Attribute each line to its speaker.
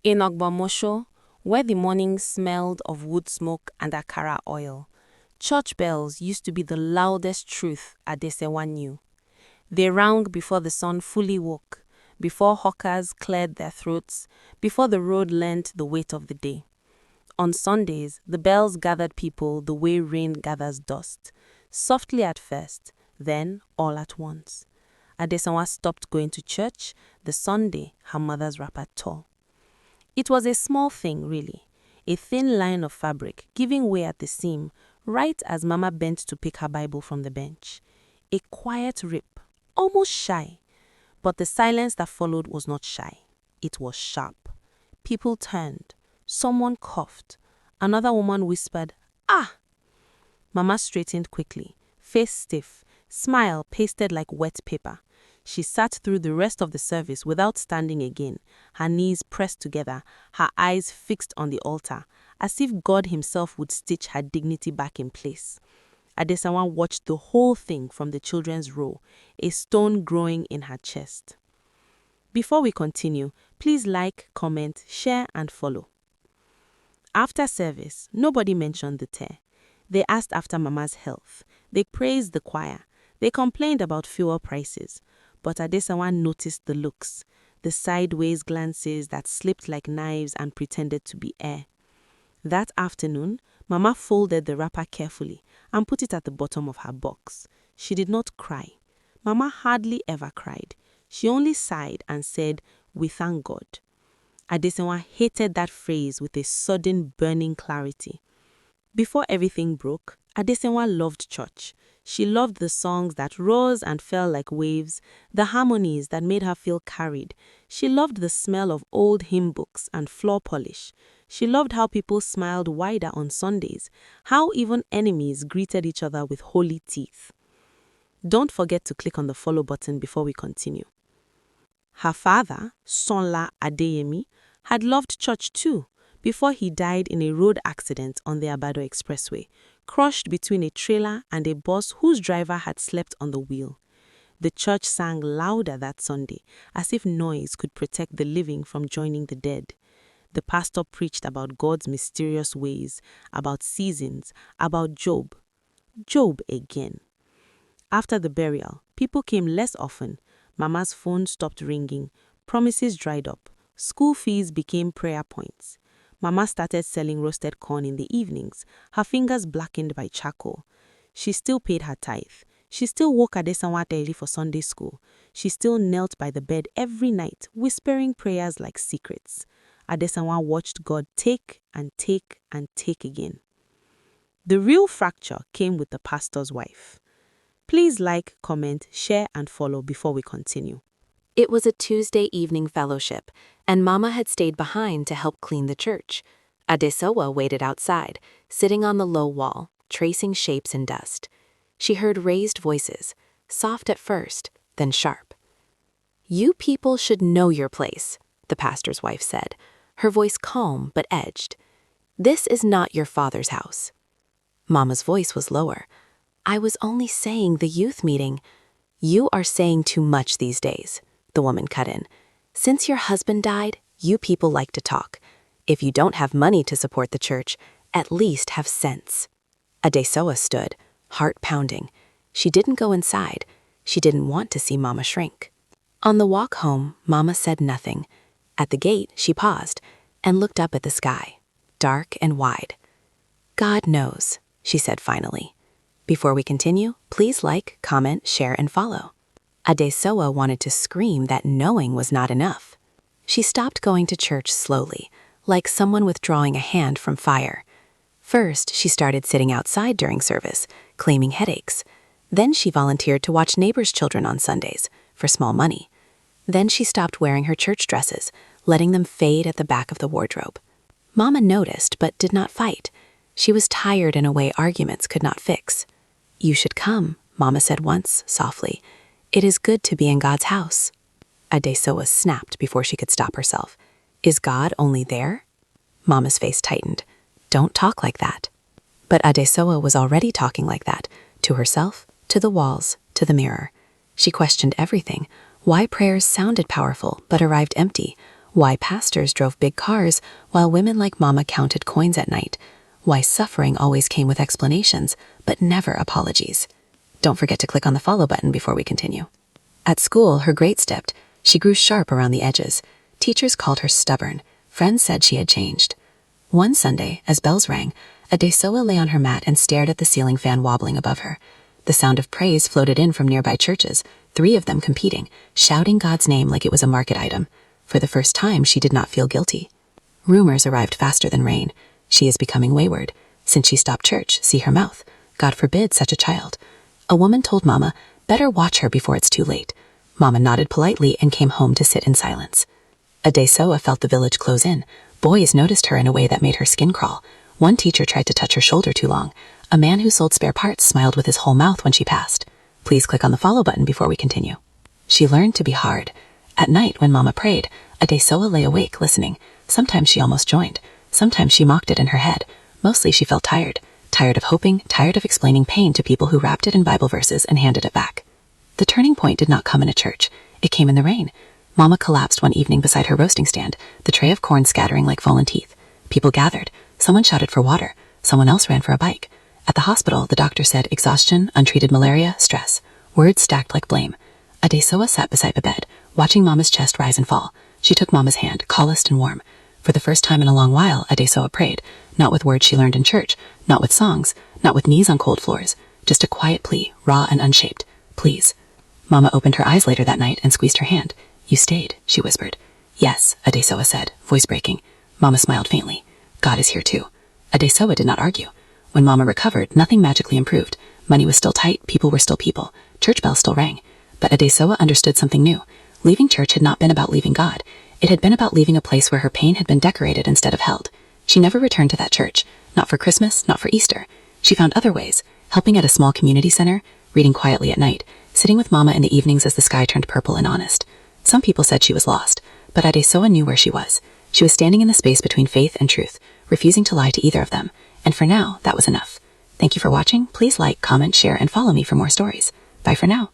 Speaker 1: In Ogbomosho, where the morning smelled of wood smoke and akara oil, church bells used to be the loudest truth Adesewa knew. They rang before the sun fully woke, before hawkers cleared their throats, before the road learnt the weight of the day. On Sundays, the bells gathered people the way rain gathers dust, softly at first, then all at once. Adesewa stopped going to church the Sunday her mother's wrapper tore. It was a small thing, really, a thin line of fabric giving way at the seam right as Mama bent to pick her Bible from the bench. A quiet rip, almost shy. But the silence that followed was not shy. It was sharp. People turned. Someone coughed. Another woman whispered, "Ah!" Mama straightened quickly, face stiff, smile pasted like wet paper. She sat through the rest of the service without standing again, her knees pressed together, her eyes fixed on the altar, as if God himself would stitch her dignity back in place. Adesewa watched the whole thing from the children's row, a stone growing in her chest. Before we continue, please like, comment, share, and follow. After service, nobody mentioned the tear. They asked after Mama's health. They praised the choir. They complained about fuel prices. But Adesewa noticed the looks, the sideways glances that slipped like knives and pretended to be air. That afternoon, Mama folded the wrapper carefully and put it at the bottom of her box. She did not cry. Mama hardly ever cried. She only sighed and said, "We thank God." Adesewa hated that phrase with a sudden burning clarity. Before everything broke, Adesewa loved church. She loved the songs that rose and fell like waves, the harmonies that made her feel carried. She loved the smell of old hymn books and floor polish. She loved how people smiled wider on Sundays, how even enemies greeted each other with holy teeth. Don't forget to click on the follow button before we continue. Her father, Sonla Adeyemi, had loved church too, before he died in a road accident on the Abado Expressway, crushed between a trailer and a bus whose driver had slept on the wheel. The church sang louder that Sunday, as if noise could protect the living from joining the dead. The pastor preached about God's mysterious ways, about seasons, about Job. Job again. After the burial, people came less often. Mama's phone stopped ringing. Promises dried up. School fees became prayer points. Mama started selling roasted corn in the evenings, her fingers blackened by charcoal. She still paid her tithe. She still woke Adesewa early for Sunday school. She still knelt by the bed every night, whispering prayers like secrets. Adesewa watched God take and take and take again. The real fracture came with the pastor's wife. Please like, comment, share, and follow before we continue.
Speaker 2: It was a Tuesday evening fellowship, and Mama had stayed behind to help clean the church. Adesewa waited outside, sitting on the low wall, tracing shapes in dust. She heard raised voices, soft at first, then sharp. "You people should know your place," the pastor's wife said, her voice calm but edged. "This is not your father's house." Mama's voice was lower. "I was only saying the youth meeting." "You are saying too much these days," the woman cut in. "Since your husband died, you people like to talk. If you don't have money to support the church, at least have sense." Adesewa stood, heart pounding. She didn't go inside. She didn't want to see Mama shrink. On the walk home, Mama said nothing. At the gate, she paused and looked up at the sky, dark and wide. "God knows," she said finally. Before we continue, please like, comment, share, and follow. Adesewa wanted to scream that knowing was not enough. She stopped going to church slowly, like someone withdrawing a hand from fire. First, she started sitting outside during service, claiming headaches. Then she volunteered to watch neighbors' children on Sundays, for small money. Then she stopped wearing her church dresses, letting them fade at the back of the wardrobe. Mama noticed, but did not fight. She was tired in a way arguments could not fix. "You should come," Mama said once, softly. "It is good to be in God's house." Adesewa snapped before she could stop herself. "Is God only there?" Mama's face tightened. "Don't talk like that." But Adesewa was already talking like that, to herself, to the walls, to the mirror. She questioned everything. Why prayers sounded powerful but arrived empty. Why pastors drove big cars while women like Mama counted coins at night. Why suffering always came with explanations, but never apologies. Don't forget to click on the follow button before we continue. At school, her grades dipped. She grew sharp around the edges. Teachers called her stubborn. Friends said she had changed. One Sunday, as bells rang, Adesoa lay on her mat and stared at the ceiling fan wobbling above her. The sound of praise floated in from nearby churches, 3 of them competing, shouting God's name like it was a market item. For the first time, she did not feel guilty. Rumors arrived faster than rain. She is becoming wayward. Since she stopped church, see her mouth. God forbid such a child. A woman told Mama, better watch her before it's too late. Mama nodded politely and came home to sit in silence. Adesoa felt the village close in. Boys noticed her in a way that made her skin crawl. One teacher tried to touch her shoulder too long. A man who sold spare parts smiled with his whole mouth when she passed. Please click on the follow button before we continue. She learned to be hard. At night, when Mama prayed, Adesoa lay awake, listening. Sometimes she almost joined. Sometimes she mocked it in her head. Mostly she felt tired. Tired of hoping, tired of explaining pain to people who wrapped it in Bible verses and handed it back. The turning point did not come in a church. It came in the rain. Mama collapsed one evening beside her roasting stand, the tray of corn scattering like fallen teeth. People gathered. Someone shouted for water. Someone else ran for a bike. At the hospital, the doctor said exhaustion, untreated malaria, stress. Words stacked like blame. Adesoa sat beside the bed, watching Mama's chest rise and fall. She took Mama's hand, calloused and warm. For the first time in a long while, Adesoa prayed, not with words she learned in church, not with songs, not with knees on cold floors, just a quiet plea, raw and unshaped. Please. Mama opened her eyes later that night and squeezed her hand. You stayed, she whispered. Yes, Adesoa said, voice breaking. Mama smiled faintly. God is here too. Adesoa did not argue. When Mama recovered, nothing magically improved. Money was still tight, people were still people. Church bells still rang. But Adesoa understood something new. Leaving church had not been about leaving God. It had been about leaving a place where her pain had been decorated instead of held. She never returned to that church. Not for Christmas, not for Easter. She found other ways, helping at a small community center, reading quietly at night, sitting with Mama in the evenings as the sky turned purple and honest. Some people said she was lost, but Adesoa knew where she was. She was standing in the space between faith and truth, refusing to lie to either of them. And for now, that was enough. Thank you for watching. Please like, comment, share, and follow me for more stories. Bye for now.